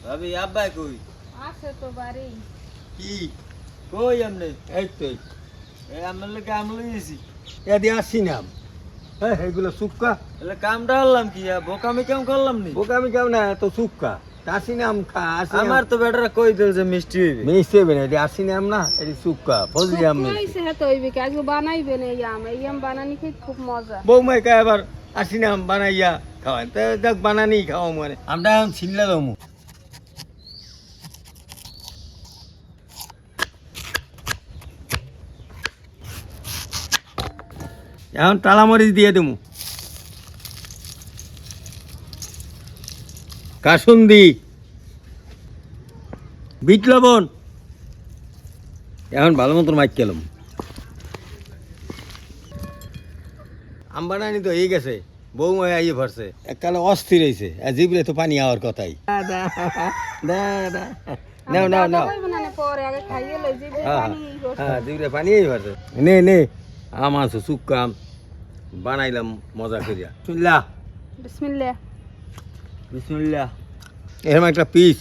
ভাবি আব্বা কই? আছে তো বাড়ি। কি কই আমনে? এই তো এই আমার লোকে আম লইছি। এদি আসি নাম হ্যাঁ এগুলো সুক্কা তাহলে কামটা হলাম কি? বোকামি কেমন করলাম নি? বোকামি কেমন না তো সুক্কা আসি নাম খা আসি আমার তো বেটারা কই দিল যে মিষ্টি হইবে। মিষ্টি হবে না এটি আসি নাম না এটি সুক্কা ফজলি আম মিষ্টি। কইছে হ্যাঁ তো হইবে কি আজকে বানাইবেন এই আম বানানি খেতে খুব মজা। বৌমাই কা এবার আসি নাম বানাইয়া খাওয়ান তো দেখ বানানি খাওয়া মানে আমরা এখন ছিনলে দমু এখন তালামরিচ দিয়ে দেবো কাসুন্দি বিট লবণ এখন ভালো মতন মাইক খেলাম আম বানানি তো হয়ে গেছে বৌমা আইয়ে ভরছে এককালে অস্থির হয়েছে জিবরে তো পানি আওয়ার কথাই নাও নাও নাও পরে আগে খাইয়ে লই যে হ্যাঁ পানি হ্যাঁ জিবরে পানি এই ভরছে নে নে আম আছে শুক্কা আম বানাইলাম মজা করিয়া শুনলা বিসমিল্লাহ। বিসমিল্লাহ এরকম একটা পিস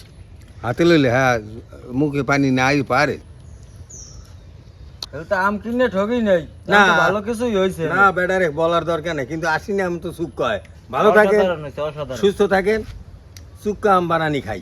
হাতে লইলে হ্যাঁ মুখে পানি নাই পারে তাহলে তো আম কিনে ঠগি নাই। না। না ভালো কিছুই হইছে। না বেটারে বলার দরকার নেই কিন্তু আসি না আম তো শুক্কা হয় ভালো থাকেন অসাধারণ হইছে, অসাধারণ। সুস্থ থাকেন শুক্কা আম বানানি খাই